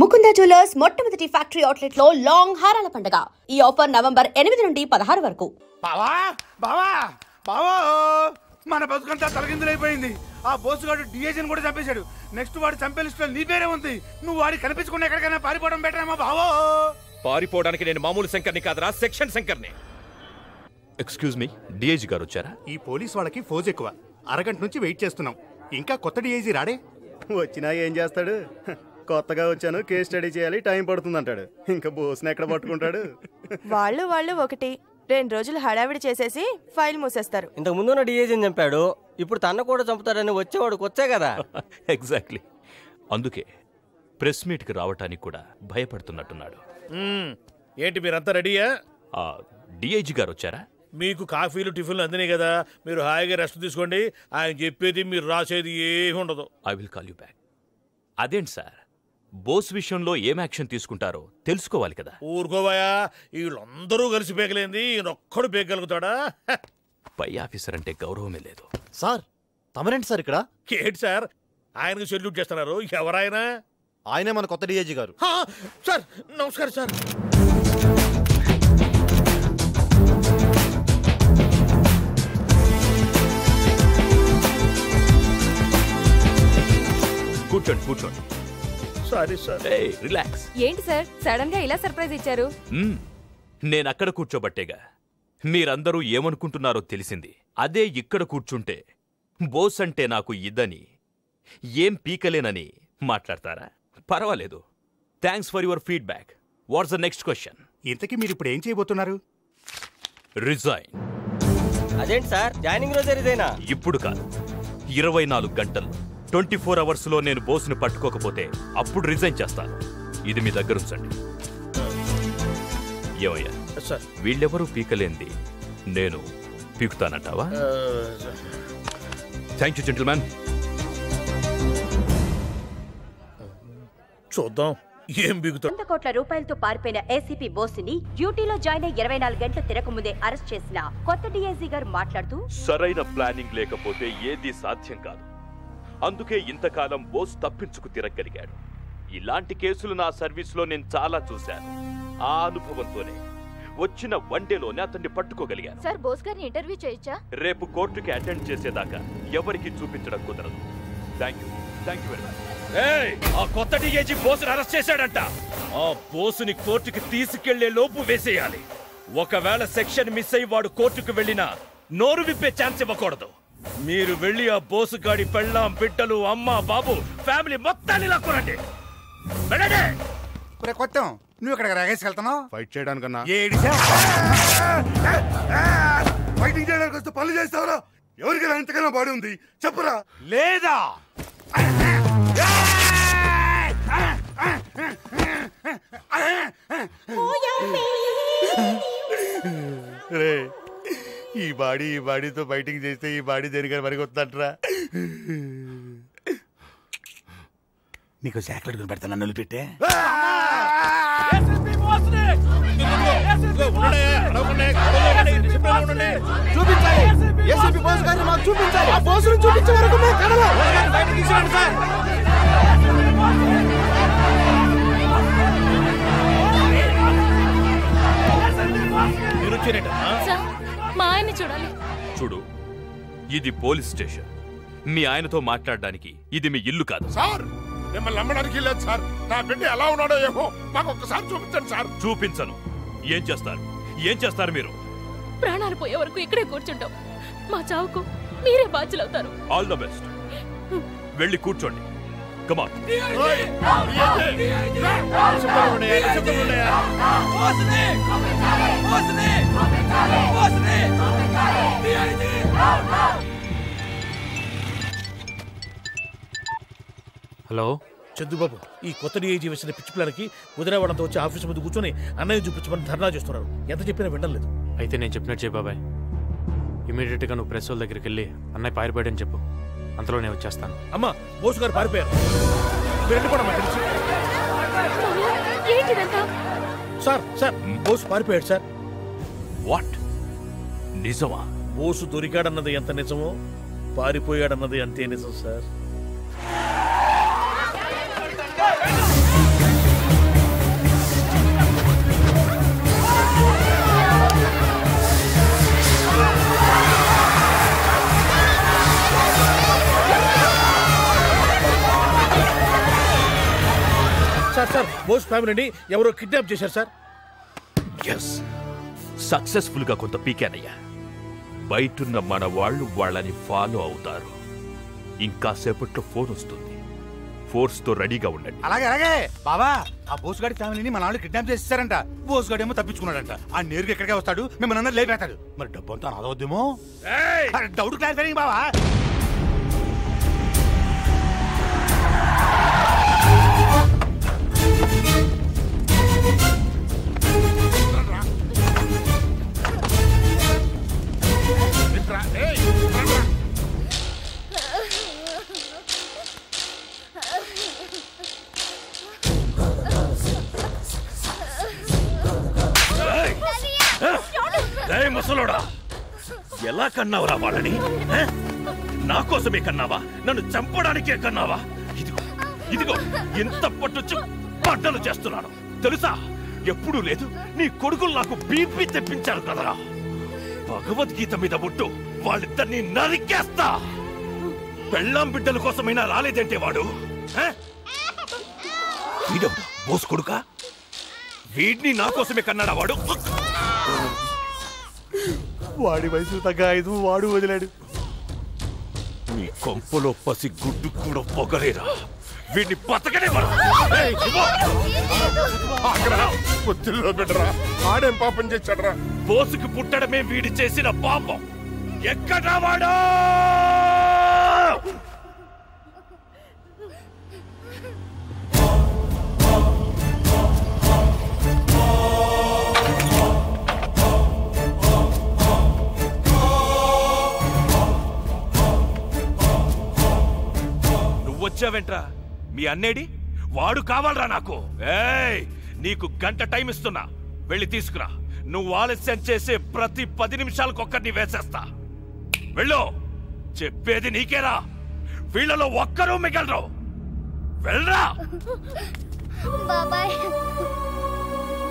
Mukunda jewellers మొట్టమొదటి factory outlet లో long హారాల పండుగ. ఈ ఆఫర్ నవంబర్ 8 నుండి 16 వరకు. బావా బావా బావా మన బతుకంతా తలకిందులైపోయింది. ఆ బోసుగాడు డిఏజన్ కూడా చంపేశాడు. నెక్స్ట్ వాడు చంపే లిస్ట్ లో నీ పేరే ఉంది. నువ్వు వాడి కనిపించకుండా ఎక్కడికైనా పారిపోవడం బెటర్ ఏమో బావో. పారిపోవడానికి నేను మామూలు శంకర్ని కాదురా, సెక్షన్ శంకర్ని. ఎక్స్క్యూజ్ మీ, డిఐజీ గారు వచ్చారా? ఈ పోలీస్ వాళ్ళకి ఫోజ్ ఎక్కువ. అరగంట నుంచి వెయిట్ చేస్తున్నాం, ఇంకా కొత్త డిఐజీ రాడే. వచ్చినా ఏం చేస్తాడు? కొత్తగా వచ్చాను, కేస్ స్టడీ చేయాలి, టైం పడుతుంది అంటాడు. ఇంకా బోస్ని ఎక్కడ పట్టుకుంటాడు? వాళ్ళు ఒకటి 2 రోజులు హడావిడి చేసేసి ఫైల్ మూసేస్తారు. ఇంతకు ముందున్న డిఏజీని చంపాడు, ఇప్పుడు తన కూడా చంపుతాడని వచ్చేవాడికి వచ్చే కదా. ఎగ్జాక్ట్లీ, అందుకే ప్రెస్ మీట్ కి రావటానికి కూడా భయపడుతున్నట్టున్నాడు. ఏంటి మీరంతా రెడీయా? డిఐజీ గారు వచ్చారా? మీకు కాఫీలు టిఫిన్లు అందినాయి కదా, మీరు హాయిగా రెస్ట్ తీసుకోండి. ఆయన చెప్పేది మీరు రాసేది ఏమి ఉండదు. I will call you back. అదేంటి సార్, బోస్ విషయంలో ఏం యాక్షన్ తీసుకుంటారో తెలుసుకోవాలి కదా. ఊరుకోవాయా, వీళ్ళందరూ కలిసి పేకలేంది ఈయనొక్కడు పేకగలుగుతాడా? పై ఆఫీసర్ అంటే గౌరవమే లేదు. సార్ తమరేంటి సార్ ఇక్కడ? ఏంటి సార్ ఆయనకు సెల్యూట్ చేస్తున్నారు? ఎవరాయన? ఆయనే మన కొత్త డిఐజీ గారు. సార్ నమస్కారం సార్. కూర్చోండి కూర్చోండి. Sorry sir. రిలాక్స్. ఏంటి సార్ సడన్ గా ఇలా సర్ప్రైజ్ ఇచ్చారు? నేను అక్కడ కూర్చోబట్టేగా మీరందరూ ఏమనుకుంటున్నారో తెలిసింది. అదే ఇక్కడ కూర్చుంటే బోస్ అంటే నాకు ఇద్దని, ఏం పీకలేనని మాట్లాడతారా? పర్వాలేదు. Thanks for your feedback. What's the next question? ఇంతకీ మీరు ఇప్పుడు ఏం చేయబోతున్నారు? రిజైన్. అదేంటి సార్ జాయినింగ్ రోజే రిజైనా? ఇప్పుడు కాదు, 24 గంటల్లో 24 అవర్స్లో నేను బోస్ని పట్టుకోకపోతే అప్పుడు రిజైన్ చేస్తాను. ఇది మీ దగ్గర ఉంచండి. ఏమయ్యా సార్, వీళ్ళెవరూ పీకలేంది నేను పీకుతానంటావా? Thank you gentlemen. చూద్దాం ఏం బిగుతా. 100 కోట్ల రూపాయలతో పారిపోయిన ఏసీపీ బోస్ని డ్యూటీలో జాయిన్ అయి 24 గంటలు తిరగముందే అరెస్ట్ చేసిన కొత్త డీఐజీ గారు మాట్లాడుతూ, సరైన ప్లానింగ్ లేకపోతే ఏది సాధ్యం కాదు. అందుకే ఇంతకాలం బోస్ తప్పించుకు తిరగలిగాడు. ఇలాంటి కేసులు నా సర్వీస్లో నేను చాలా చూశాను. ఆ అనుభవంతోనే వచ్చిన 1 డేలోనే అతన్ని పట్టుకోగలిగాను. సార్ బోస్ గారిని ఇంటర్వ్యూ చేయొచ్చా? రేపు కోర్టుకి అటెండ్ చేసేదాకా ఎవరికి చూపించడం కుదరదు. Thank you very much. ఆ కొత్త డిఐజీ బోస్ని అరెస్ట్ చేశాడంట. ఆ బోసుని కోర్టుకి తీసుకెళ్లే లోపు వేసేయాలి. ఒకవేళ సెక్షన్ మిస్ అయ్యి వాడు కోర్టుకు వెళ్ళినా నోరు విప్పే ఛాన్స్ ఇవ్వకూడదు. మీరు వెళ్ళి ఆ బోసు గాడి పెళ్ళాం, బిడ్డలు, అమ్మ, బాబు, ఫ్యామిలీ మొత్తాన్ని లాక్కోనండి. వెళ్ళండి. కొత్తం నువ్వు ఇక్కడ రాగేసి వెళ్తున్నావు ఫైట్ చేయడానికన్నా. ఫైటింగ్ చేయడానికి వస్తే పనులు చేస్తావురా? ఎవరికైనా ఎంతకైనా బాడీ ఉంది చెప్పురా. లేదా ఈ బాడీతో ఫైటింగ్ చేస్తే ఈ బాడీ దేనికైనా మరికొస్తుందంటరా? నీకు చాక్లెట్ కొని పెడతా, నన్ను పెట్టే. మా ఆయన్ని చూడాలి. చూడు, ఇది పోలీస్ స్టేషన్. మీ ఆయనతో మాట్లాడడానికి ఇది మీ ఇల్లు కాదు. సార్ మిమ్మల్ని నమ్మడానికి లేదు సార్. నా బిడ్డ ఎలా ఉన్నాడో ఏమో మాకు ఒక్కసారి చూపించండి సార్. చూపించను. ఏం చేస్తారు మీరు? ప్రాణాలు పోయే వరకు ఇక్కడే కూర్చుంటాం. మా చావుకు మీరే బాధ్యులవుతారు. All the best. వెళ్ళి కూర్చోండి. Come on. హలో చందుబాబు, ఈ కొత్త డిఐజీ వచ్చిన పిచ్చి పిల్లలకి కుదిరేవాడంతో వచ్చి ఆఫీస్ ముందు కూర్చొని అన్నయ్య చూపించమని ధర్నా చేస్తున్నారు. ఎంత చెప్పినా వినలేదు. అయితే నేను చెప్పినట్టు చెప్పు బాబాయ్. ఇమీడియట్గా నువ్వు ప్రెస్ వాళ్ళ దగ్గరికి వెళ్ళి అన్నయ్య పారిపోయాడని చెప్పు. అంతలో నేను వచ్చేస్తాను. అమ్మా, బోసు గారు పారిపోయారు. మీరు వెళ్ళిపోవడం తెలుసు. సార్ బోసు పారిపోయాడు సార్. వాట్? నిజమా? బోసు దొరికాడన్నది ఎంత నిజమో పారిపోయాడన్నది అంతే నిజం సార్. సార్ బోస్ ఫ్యామిలీని ఎవరో కిడ్నాప్ చేశారు సార్. ఎస్, సక్సెస్ఫుల్ గా కొంత పీకానయ్యా. బయటున్న మన వాళ్ళు వాళ్ళని ఫాలో అవుతారు. ఇంకా సేపట్లో ఫోన్ వస్తుంది. ఫోర్స్ తో రెడీగా ఉండండి. అలాగే అలాగే బాబా. ఆ బోసుగాడి ఫ్యామిలీని మన వాళ్ళు కిడ్నాప్ చేస్తారంట. బోసుగాడు ఏమో తప్పించుకున్నాడంట. ఆ నేరుగా ఎక్కడికే వస్తాడు, మిమ్మల్ని అందరూ లేపేస్తాడు. మరి డబ్బు అంతా నాదవుద్దేమో. డౌట్ క్లారిఫైయింగ్ బావా. ముసలోడా, ఎలా కన్నావురా వాళ్ళని? నా కోసమే కన్నావా? నన్ను చంపడానికే కన్నావా? ఇదిగో ఇదిగో ఎంత పట్టొచ్చు బట్టలు చేస్తున్నాను తెలుసా? ఎప్పుడూ లేదు. నీ కొడుకులు నాకు బీపీ తెప్పించారు కదరా. భగవద్గీత మీద ముట్టు, వాళ్ళిద్దరిని నరికేస్తా. పెళ్ళాం బిడ్డల కోసమైనా రాలేదంటే వాడు వీడెవడు? బోసు కొడుకా? వీడిని నా కోసమే కన్నాడా వాడు? వాడి వయసు తగ్గ ఆయుధం వాడు వదిలాడు. నీ కొంపలో పసి గుడ్డు కూడా పొగలేరా? వీడిని బతకనే పెట్టరా. ఆడేం పాపం చేశాడరా? బోసుకు పుట్టడమే వీడి చేసిన పాపం. ఎక్కడా వాడు? వచ్చావేంట్రా? మీ అన్నేడి? వాడు కావాలరా నాకు. నీకు గంట టైం ఇస్తున్నా, వెళ్ళి తీసుకురా. నువ్వు ఆలస్యం చేసే ప్రతి 10 నిమిషాలకు ఒక్కరిని వేసేస్తా. వెళ్ళు. చెప్పేది నీకేరా. వీళ్ళలో ఒక్కరూ మిగలరు. వెళ్ళరా. బాబాయ్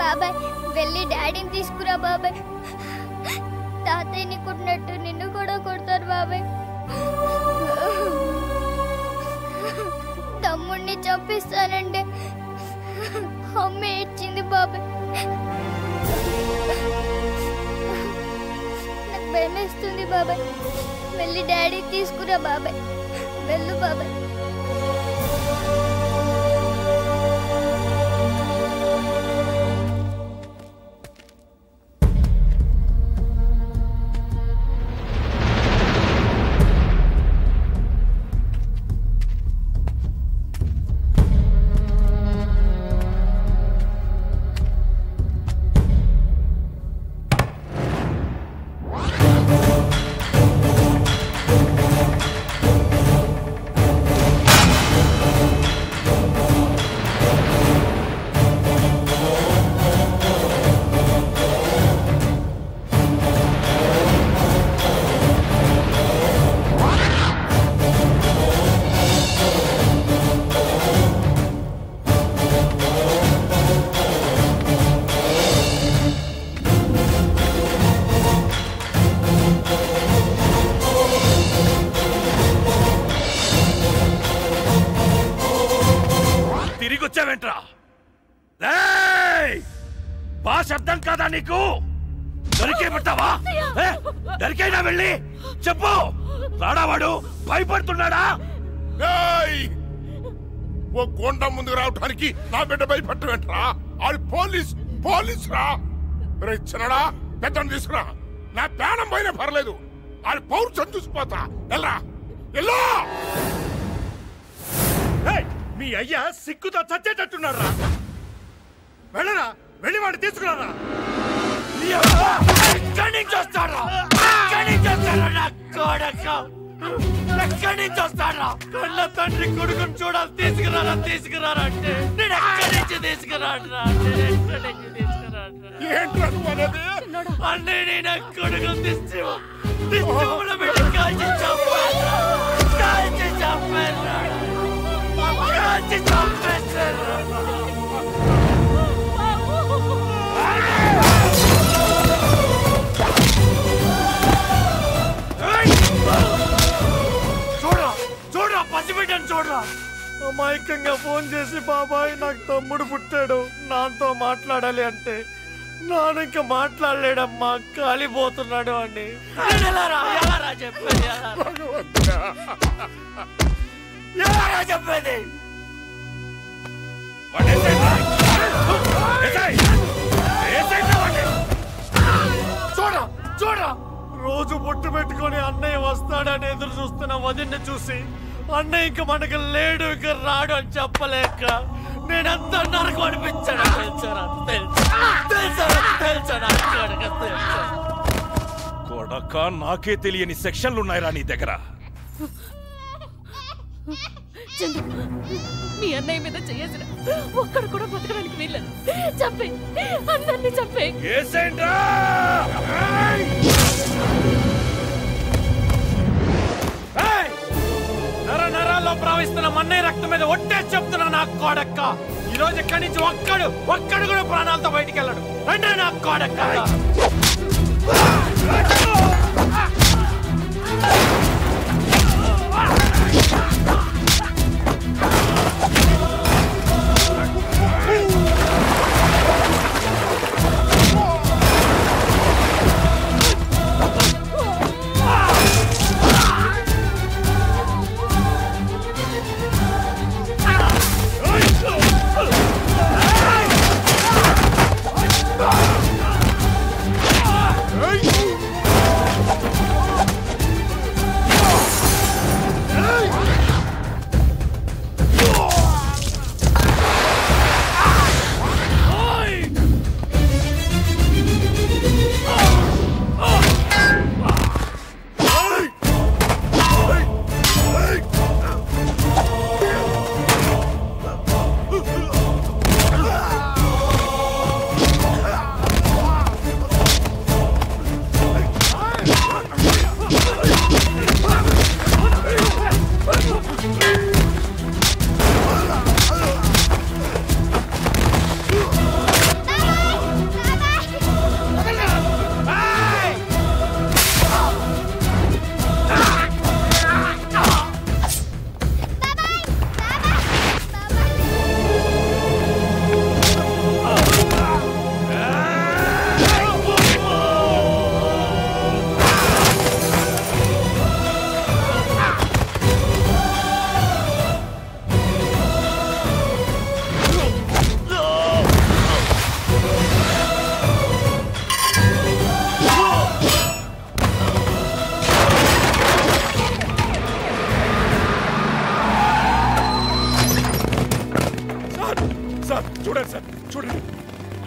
బాబాయ్ వెళ్ళి డాడీని తీసుకురా బాబాయ్. తాతయ్యని కొట్టినట్టు నిన్ను కూడా కొడతారు బాబాయ్. తమ్ముడిని చంపిస్తానంటే అమ్మ ఏడ్చింది బాబాయ్. నాకు భయమేస్తుంది బాబాయ్. వెళ్ళి డాడీ తీసుకురా బాబాయ్. వెళ్ళు బాబాయ్. తిరిగొచ్చావేంట్రా? భాష అర్థం కాదా నీకు? దొరికే పెట్టావా? దొరికైనా వెళ్ళి చెప్పు. రాడావాడు భయపడుతున్నాడా? ఓ గోండా ముందుకు రావడానికి నా బిడ్డ భయపడటమేంట్రా? ఆడు పోలీస్ రా. చిన్నడా పెద్దను తీసుకురా. నా ప్రాణం పోయినా పర్లేదు. ఆడు పౌరుషం చూసిపోతా. వెళ్ళరా ఎల్లో. మీ అయ్యా సిక్కుతో చచ్చేటట్టున్నారా? వెళ్ళరా, వెళ్ళి వాడు తీసుకురారా. ఎక్కడి నుంచి వస్తారా? కళ్ళ తండ్రి కొడుకుని చూడాలి. తీసుకురారా అంటే నేను ఎక్కడి నుంచి తీసుకురాడరా? అన్నీ నేను కొడుకు దిష్టి పెట్టి కాల్చి చంపేశారు. చూడరా పసిబిడ్డను చూడరా. అమాయక ఏకంగా ఫోన్ చేసి బాబాయ్ నాకు తమ్ముడు పుట్టాడు నాతో మాట్లాడాలి అంటే నాన్న ఇంకా మాట్లాడలేడమ్మా కాలిపోతున్నాడు అని చెప్పేది చూడ రోజు బొట్టు పెట్టుకొని అన్నయ్య వస్తాడని ఎదురు చూస్తున్న వదిన్ని చూసి అన్నయ్య ఇంక మనకు లేడు ఇక రాడు అని చెప్పలేక నేనంతా నరకు అనిపించాను కొడక నాకే తెలియని సెక్షన్లున్నాయిరా నీ దగ్గర. చందు మీ అన్నయ్య మీద చేసిన ఒక్కడు కూడా బతకడానికి వీల్లేదు. చంపే అందరినీ చంపే. నర నరాల్లో ప్రవహిస్తున్న మన్నయ్య రక్తం మీద ఒట్టేసి చెప్తున్నా నాకు కోడక్క ఈ రోజు ఇక్కడి నుంచి ఒక్కడు కూడా ప్రాణాలతో బయటికి వెళ్ళడు. అంటే నాకు కోడక్క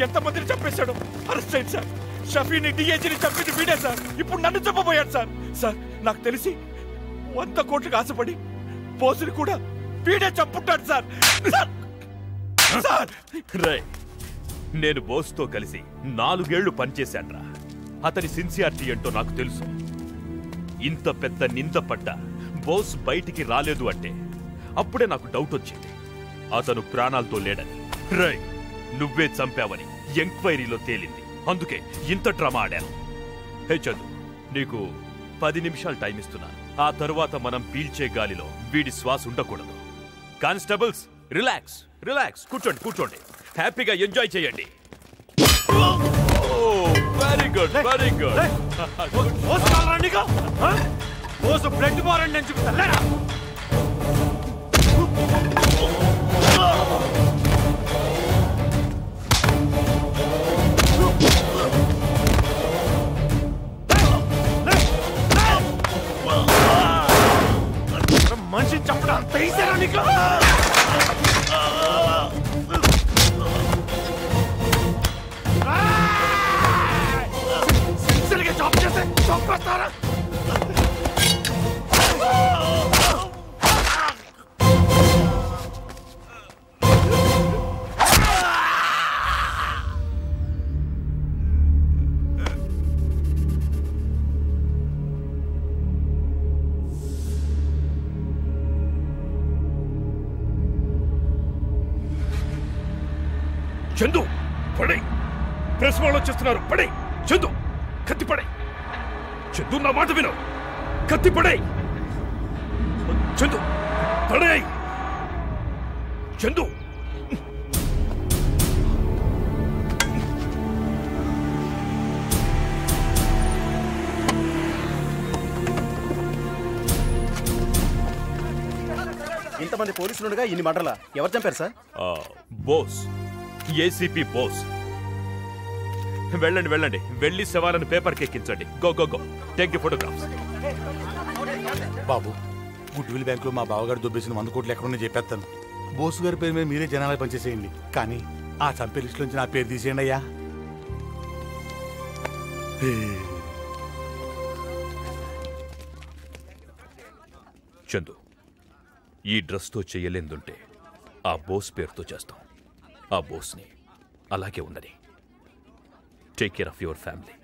ఎంతమందిని చంపేశాడు. అరెస్ట్ చేయండి సార్. షఫీని డిఐజీని చంపింది వీడే సార్. ఇప్పుడు నన్ను చంపబోయాడు సార్. సార్ నాకు తెలిసి 100 కోట్లకు ఆశపడి బోసుని కూడా వీడే చంపుంటాడు సార్. రే నేను బోస్తో కలిసి 4 ఏళ్లు పనిచేశాడ్రా. అతని సిన్సియారిటీ ఏంటో నాకు తెలుసు. ఇంత పెద్ద నింద పడ్డ బోస్ బయటికి రాలేదు అంటే అప్పుడే నాకు డౌట్ వచ్చింది అతను ప్రాణాలతో లేడని. రే నువ్వే చంపావని ఎంక్వైరీలో తేలింది. అందుకే ఇంత డ్రామా ఆడాను. హే చందు, నీకు 10 నిమిషాలు టైం ఇస్తున్నాను. ఆ తరువాత మనం పీల్చే గాలిలో వీడి శ్వాస ఉండకూడదు. కానిస్టేబుల్స్ రిలాక్స్ రిలాక్స్, కూర్చోండి కూర్చోండి, హ్యాపీగా ఎంజాయ్ చేయండి. Very good very good. Blood బారండి నేను చూపిస్తా. మనిషిని చంపడం అంత ఈజీనా నీకు? సిన్సియర్గా జాబ్ చేస్తే చంపేస్తారా? చందు పడే, ప్రెస్ వాళ్ళు వచ్చేస్తున్నారు. పడే చందు, కత్తి పడే. చందు నా మాట విను, కత్తి పడే. చందు పడే. చందు ఇంతమంది పోలీసులుండగా ఇన్ని మర్డర్లా ఎవరు చంపారు సార్? బోస్, ఏసీపీ బోస్. వెళ్ళండి వెళ్ళండి, వెళ్ళి శవాలను పేపర్కి ఎక్కించండి. Go go go, take the photographs. బాబు, గుడ్విల్ బ్యాంకులో మా బావగారు దొబ్బేసిన 100 కోట్లు ఎక్కడున్నా చెప్పేస్తాను. బోసు గారి పేరు మీద మీరే జనాలకు పనిచేసేయండి. కానీ ఆ చంపే లిస్ట్ నుంచి నా పేరు తీసేయండి అయ్యా. చందు, ఈ డ్రెస్తో చెయ్యలేందుంటే ఆ బోస్ పేరుతో చేస్తాం. ఆ బోస్ని అలాగే ఉందని. Take care of your family.